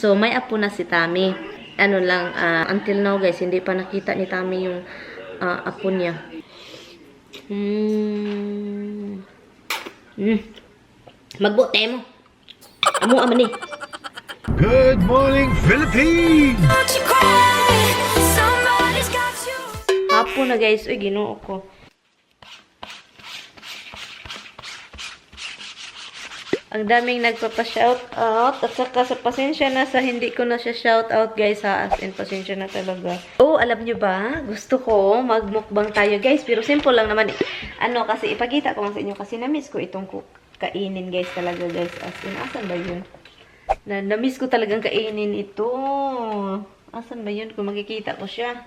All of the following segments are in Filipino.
So, may apo na si Tami. Ano lang, until now guys, hindi pa nakita ni Tami yung apo niya. Magbote mo. Amo aman ni. Good morning, Philippines! Hapon na guys. Uy, ginoo ko. Ang daming nagpapa-shout out. At saka sa pasensya na sa hindi ko na siya shout out guys ha. As in, pasensya na talaga. Oh, alam nyo ba? Gusto ko magmukbang tayo guys. Pero simple lang naman. Ano, kasi ipakita ko sa inyo. Kasi na-miss ko itong kainin guys talaga guys. As in, asan ba yun? Na-miss ko talagang kainin ito. Asan ba yun? Kung makikita ko siya.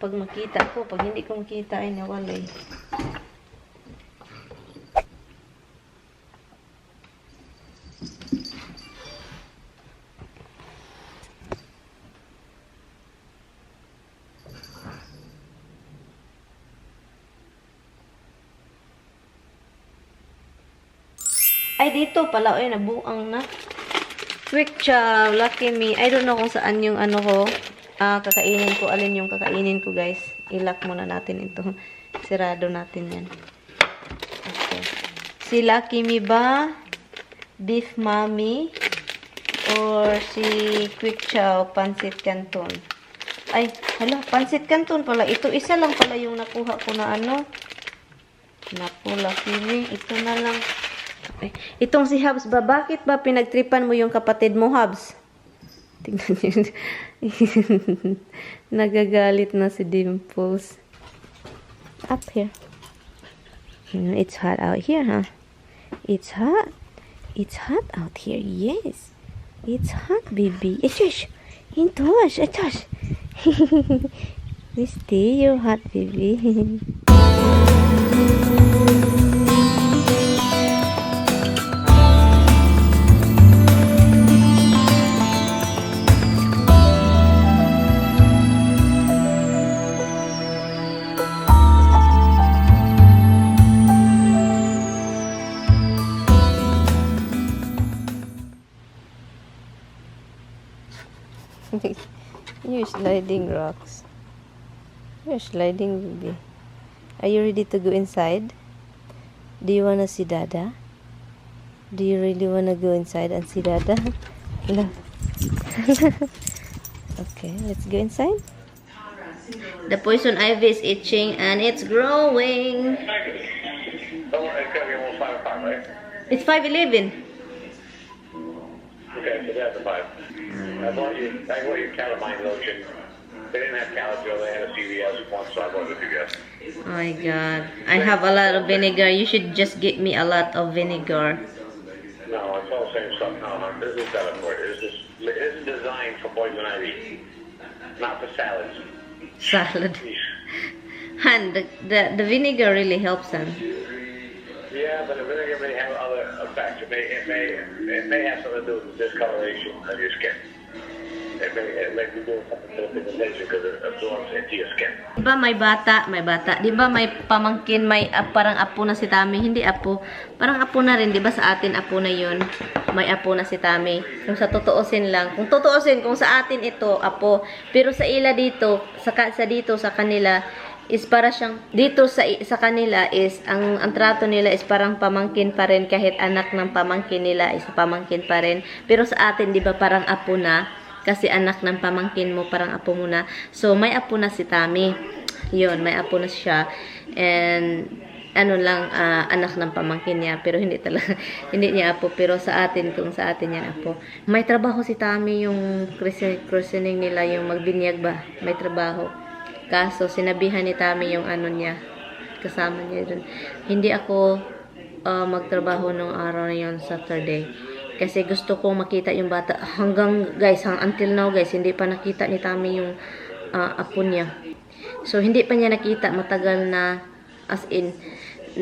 Pag makita ko. Pag hindi ko makita ay nawalay. Ay, dito pala. Ay, nabuang na. Quick Chow, Lucky Me. I don't know kung saan yung ano ko. Kakainin ko. Alin yung kakainin ko, guys. I-lock muna natin ito. Sirado natin yan. Okay. Si Lucky Me ba? Beef Mommy? Or si Quick Chow, Pancit Canton? Ay, hala, Pancit Canton pala. Ito, isa lang pala yung nakuha ko na ano. Naku, Lucky Me. Ito na lang. Okay. Itong si Hubs ba? Bakit ba pinagtripan mo yung kapatid mo, Hubs? Tingnan niyo. Nagagalit na si Dimples. Up here. It's hot out here, huh? It's hot. It's hot out here. Yes. It's hot, baby. Itosh. Itosh. Itosh. Misty, you're hot, baby. You're sliding rocks. You're sliding, baby. Are you ready to go inside? Do you wanna see Dada? Do you really wanna go inside and see Dada? No. Okay, let's go inside. The poison ivy is itching and it's growing. Oh, it's gotta be almost 5 o'clock, right? It's 5:11. Okay, so that's a 5. I bought you calamine lotion. They didn't have Caladriel, they had a CVS one, so I bought the CVS. Oh my god. I have a lot of vinegar. You should just get me a lot of vinegar. No, it's all the same stuff. No, this is better for it. This is designed for poison ivy, not for salads. Salad. And the vinegar really helps them. Yeah, but the vinegar may have other effects. It may have something to do with the discoloration of your skin. It may be doing something to the pigmentation because it absorbs into your skin. Diba may bata? Diba may pamangkin, may parang apo na si Tami? Hindi apo. Parang apo na rin, diba sa atin apo na yun? May apo na si Tami. Kung sa totoosin lang. Kung totoosin, kung sa atin ito, apo. Pero sa ila dito, sa kanila, is para siyang, dito sa kanila is, ang trato nila is parang pamangkin pa rin, kahit anak ng pamangkin nila is pamangkin pa rin. Pero sa atin, diba parang apo na? Kasi anak ng pamangkin mo, parang apo mo na. So, may apo na si Tami. Yun, may apo na siya. And, ano lang, anak ng pamangkin niya. Pero hindi talaga, hindi niya apo. Pero sa atin, kung sa atin yan apo. May trabaho si Tami, yung christening nila, yung magbinyag ba? May trabaho. Kaso, sinabihan ni Tami yung ano niya. Kasama niya dun. Hindi ako magtrabaho nung araw na yun, Saturday. Kasi gusto kong makita yung bata. Hanggang, guys, until now, guys, hindi pa nakita ni Tami yung apo niya. So, hindi pa niya nakita. Matagal na, as in,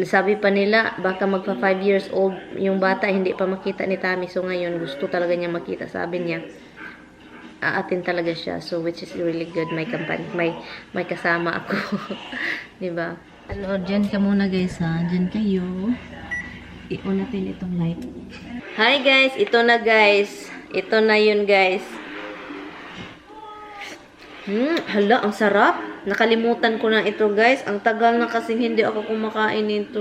sabi pa nila, baka magpa 5 years old yung bata, hindi pa makita ni Tami. So, ngayon, gusto talaga niya makita. Sabi niya, aatin talaga siya. So, which is really good. May company, may kasama ako. Diba? Hello, dyan ka muna, guys, ha? Dyan kayo. I-on natin itong light. Hi guys, ito na guys. Ito na yun, guys. Hala, ang sarap. Nakalimutan ko na ito, guys. Ang tagal na kasi hindi ako kumakain nito.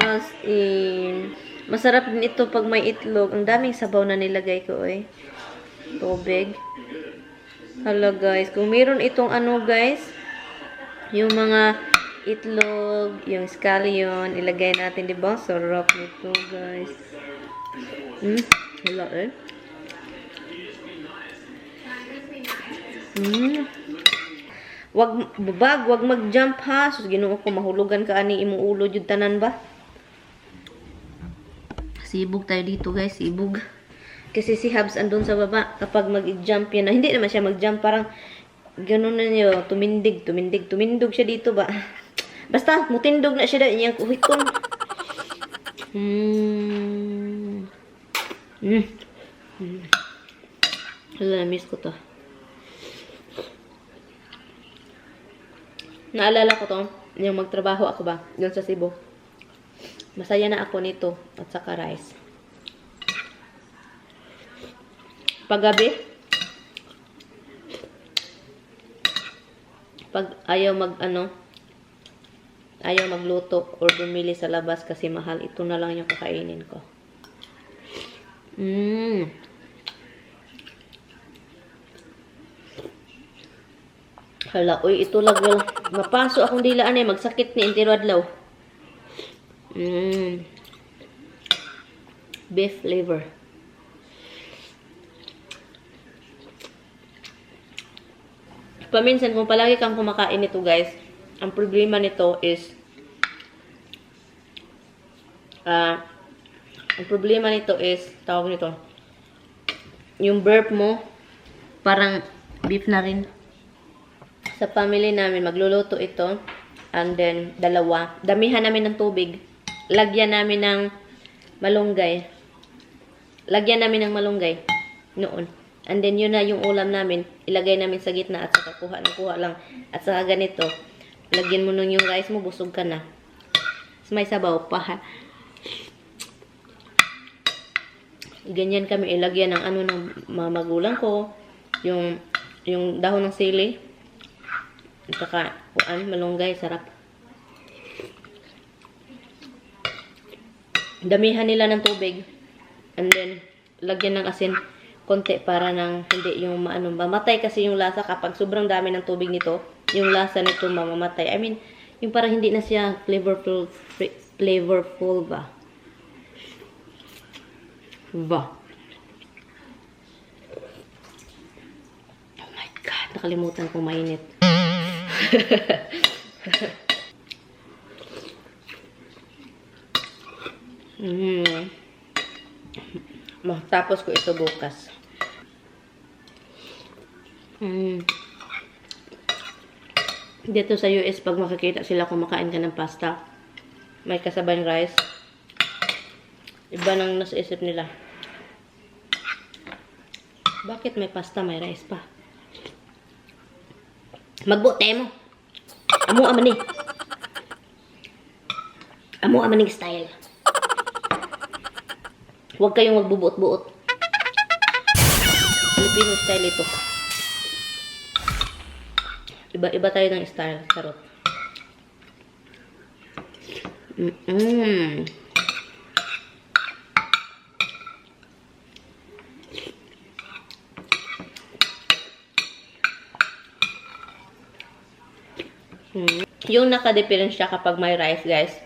As in. Masarap din ito pag may itlog. Ang daming sabaw na nilagay ko, eh. Tubig. Hala, guys. Kung meron itong ano, guys, yung mga itlog, yung scallion, ilagay natin, diba? Sarap nito, guys. Hala, eh. Wag mag-jump ha. Sus, Ginoo ko mahulugan ka ani imong ulo jud tanan ba? Sibog tayo dito, guys, sibog. Kasi si Habs andun sa baba kapag mag-jump yan. Hindi naman siya mag-jump, parang ganun na niyo, tumindog siya dito ba? Basta mutindog na siya daw iyang kuhikon. Hala, miss ko to. Naalala ko to, yung magtrabaho ako ba, doon sa Cebu. Masaya na ako nito, at saka rice. Paggabi, pag ayaw magluto or bumili sa labas kasi mahal, ito na lang yung kakainin ko. Hala, uy, ito lang mapaso akong dilaan eh, magsakit ni Intiro adlaw. Beef flavor. Paminsan kung palagi kang kumakain nito, guys, ang problema nito is tawag nito, yung burp mo parang beef na rin. Sa family namin, magluluto ito. And then, dalawa. Damihan namin ng tubig. Lagyan namin ng malunggay. Noon. And then, yun na yung ulam namin. Ilagay namin sa gitna at saka kuha lang. At saka ganito. Lagyan mo nun yung rice mo, busog ka na. May sabaw pa, ha? Ganyan kami ilagyan ng ng mga magulang ko. Yung dahon ng sili. At saka, malunggay, sarap. Damihan nila ng tubig. And then, lagyan ng asin konti para nang hindi yung mamatay kasi yung lasa kapag sobrang dami ng tubig nito, yung lasa nito mamamatay. I mean, yung parang hindi na siya flavorful ba? Oh my God, nakalimutan kong mainit. Matapos ko ito bukas. Dito sa US, pag makikita sila kumakain ka ng pasta, may kasabayang rice, iba nang nasa isip nila. Bakit may pasta, may rice pa? Magbuti mo. Amo amaning style. Huwag kayong magbubuot-buot. Filipino style ito. Iba tayo ng style. Sarot. Yung naka-diferensya kapag may rice, guys.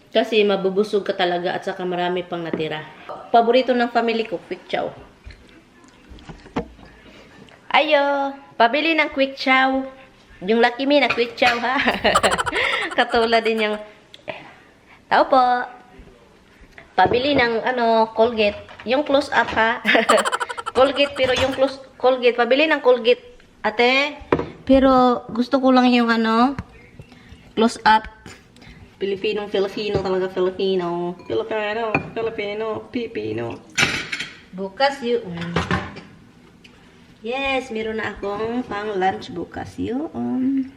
Kasi mabubusog ka talaga at saka marami pang natira. Paborito ng family ko, quick chow. Ayo, pabili ng quick chow. Yung Lucky Me na quick chow, ha? Katulad din yung tao po. Pabili ng Colgate. Yung close up, ha? Colgate, pero yung Colgate. Pabili ng Colgate, ate. Pero gusto ko lang yung close up. Filipino talaga, Filipino. Bukas yun. Yes, meron na akong pang lunch bukas yun.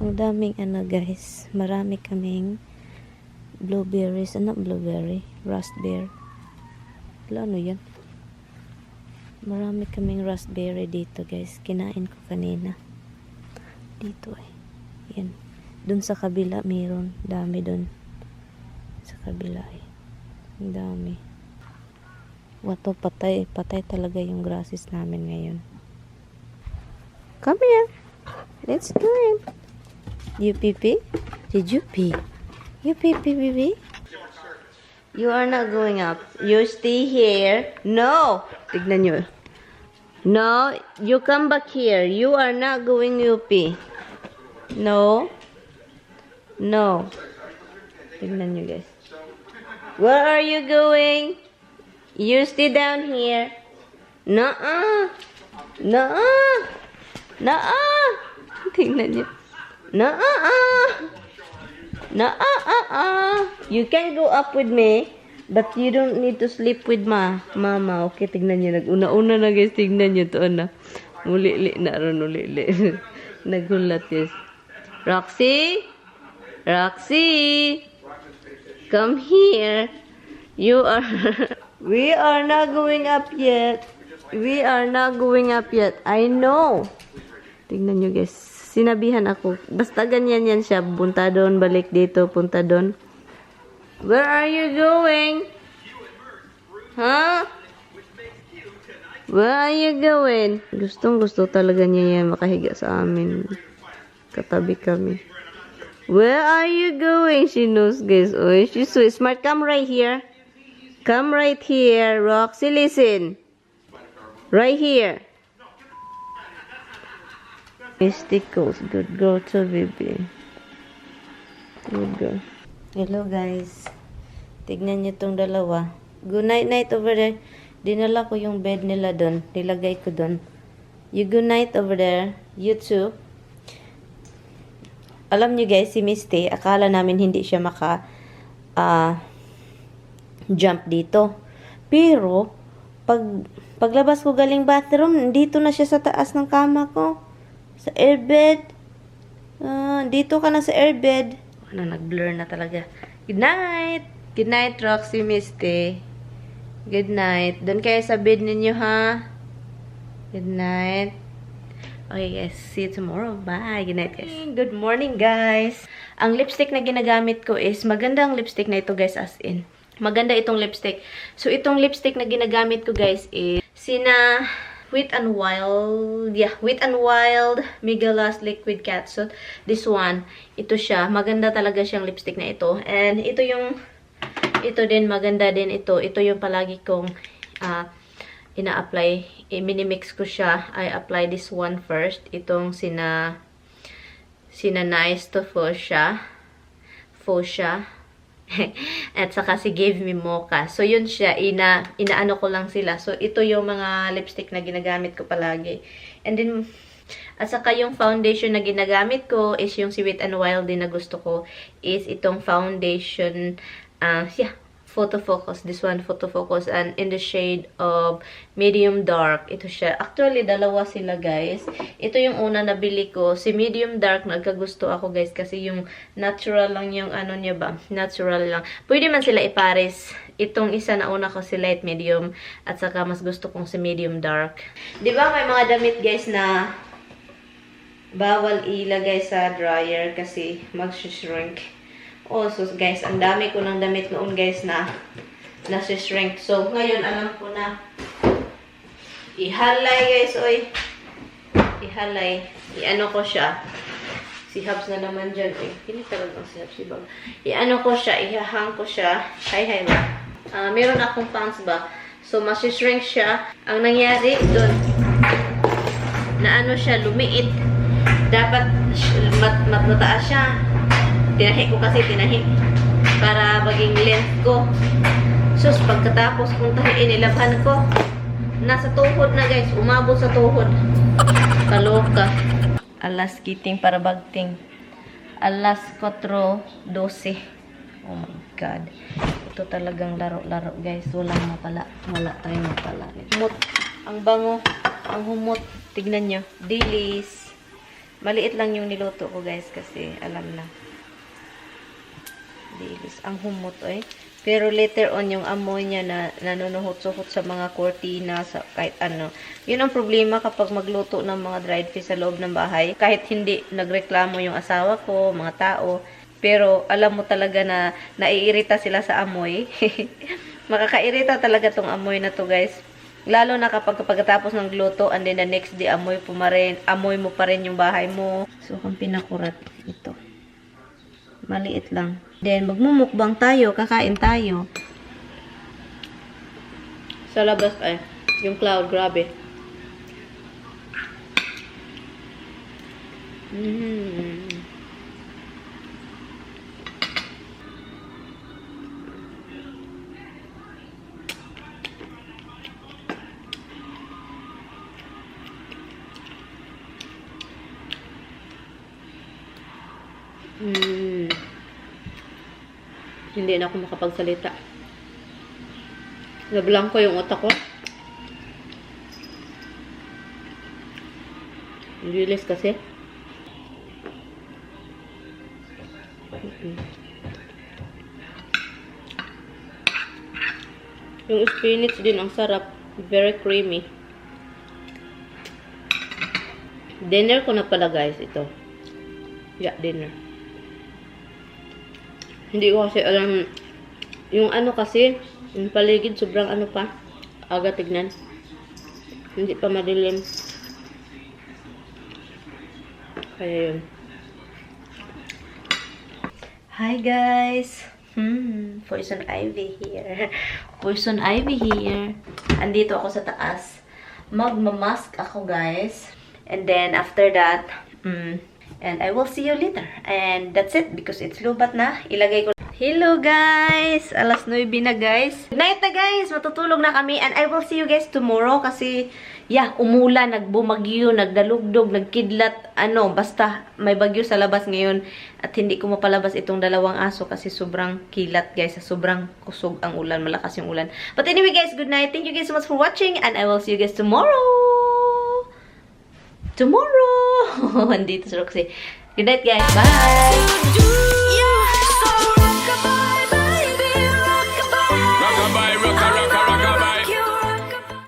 Ang daming guys. Marami kaming blueberries. Ano blueberry? Raspberry. Wala, ano yan? Marami kaming raspberry dito, guys. Kinain ko kanina. Dito eh. Yan. Dun sa kabila, mayroon. Dami dun. Sa kabila eh. Ang dami. Wato, patay. Patay talaga yung grasses namin ngayon. Come here. Let's go in. You pee-pee? Did you pee? You pee-pee, baby? You are not going up. You stay here. No! Tignan nyo. No, you come back here. You are not going UP. No. No. Tignan nyo, guys. Where are you going? You stay down here. Nuh-uh. Nuh-uh. Nuh-uh. Tignan nyo. Nuh-uh. Nuh-uh. You can go up with me. But you don't need to sleep with mama. Okay, tignan nyo. Nag-una-una na, guys. Tignan nyo to na. Uli-li na ron. Uli-li. Nagulat, guys. Roxy? Roxy? Come here. You are... We are not going up yet. We are not going up yet. I know. Tignan nyo, guys. Sinabihan ako. Basta ganyan yan siya. Punta doon, balik dito, punta doon. Where are you going? Huh? Where are you going? Gustong-gusto talaga niya yan makahiga sa amin. Katabi kami. Where are you going? She knows, guys. Oh, she's so smart. Come right here. Come right here. Roxy, listen. Right here. Mysticals. Good girl to baby. Good girl. Hello guys. Tignan nyo tong dalawa. Good night over there. Dinala ko yung bed nila doon. Nilagay ko doon. You good night over there. You too. Alam nyo guys, si Misty, akala namin hindi siya jump dito. Pero, paglabas ko galing bathroom, dito na siya sa taas ng kama ko. Sa airbed. Dito ka na sa airbed. Nag-blur na talaga. Good night! Good night, Roxy, Misty. Good night. Doon kayo sa bed ninyo, ha? Good night. Okay, guys. See you tomorrow. Bye. Good night, guys. Good morning, guys. Ang lipstick na ginagamit ko is, magandang lipstick na ito, guys, as in. Maganda itong lipstick. So, itong lipstick na ginagamit ko, guys, is sina Wet n Wild. Yeah, Wet n Wild Mega Lost Liquid Catsuit. This one, ito siya. Maganda talaga siyang lipstick na ito. And ito din, maganda din ito. Ito yung palagi kong ina-apply. Minimix ko siya. I apply this one first. Itong sina Nice to Fuchsia. At saka si Give Me Mocha. So, yun siya. Inaano ko lang sila. So, ito yung mga lipstick na ginagamit ko palagi. And then, at saka yung foundation na ginagamit ko is yung si Wet n Wild din na gusto ko. Is itong foundation, Photo Focus. This one, Photo Focus. And in the shade of medium dark. Ito siya. Actually, dalawa sila, guys. Ito yung una nabili ko. Si medium dark, nagkagusto ako, guys. Kasi yung natural lang yung ano niya ba. Natural lang. Pwede man sila ipares. Itong isa na una ko si light medium. At saka mas gusto kong si medium dark. Diba may mga damit, guys, na bawal ilagay sa dryer kasi mag-shrink. Oh, so guys, ang dami ko ng damit noon, guys, na nasi-shrink. So, ngayon, alam ko na. Ihalay, guys, oy. Ihalay. Iano ko siya. Si Habs na naman dyan, eh. Hindi talagang si Habs, ibang. Iano ko siya, ihahang ko siya. Hi ba? Meron akong pants ba? So, masi-shrink siya. Ang nangyari doon, na ano siya, lumiit. Dapat mataas siya. Tinahi ko kasi, para maging length ko. Sus, pagkatapos kong tahiin, ilabhan ko. Nasa tuhod na, guys. Umabot sa tuhod. Kaloka. Alas kiting para bagting. Alas 4:12. Oh my God. Ito talagang laro-laro, guys. Walang mapala. Wala tayong mapala. Humot. Ang bango. Ang humot. Tignan nyo. Dilis. Maliit lang yung niluto ko, guys, kasi alam na. Dilis. Ang humot eh. Pero later on, yung amoy niya na nanunuhot-suhot sa mga cortina, sa kahit ano. Yun ang problema kapag magluto ng mga dried fish sa loob ng bahay. Kahit hindi nagreklamo yung asawa ko, mga tao. Pero alam mo talaga na naiirita sila sa amoy. Makakairita talaga tong amoy na to, guys. Lalo na kapag pagkatapos ng luto and then the next day amoy mo pa rin yung bahay mo. So, kung pinakurat ito. Maliit lang. Then, magmumukbang tayo, kakain tayo. Sa labas ay, yung cloud, grabe. Hindi na ako makapagsalita. Nablangko yung utak ko. Lilis kasi. Yung spinach din ang sarap. Very creamy. Dinner ko na pala, guys, ito. Yeah, dinner. Hindi ko kasi alam, yung ano kasi, yung paligid, sobrang ano pa, aga tignan. Hindi pa madilim. Kaya yun. Hi guys! Poison Ivy here. Poison Ivy here. Andito ako sa taas. Magmamask ako, guys. And then, after that, and I will see you later. And that's it because it's lubat na. Ilagay ko. Hello guys! Alas 9 na guys. Good night na guys! Matutulog na kami and I will see you guys tomorrow kasi yeah, umulan, nagbumagyo, nagdalugdog, nagkidlat, ano, basta may bagyo sa labas ngayon at hindi ko mapalabas itong dalawang aso kasi sobrang kilat guys, sobrang kusog ang ulan, malakas yung ulan. But anyway guys, good night. Thank you guys so much for watching and I will see you guys tomorrow! Tomorrow! Andito si Roxy. Good night, guys. Bye!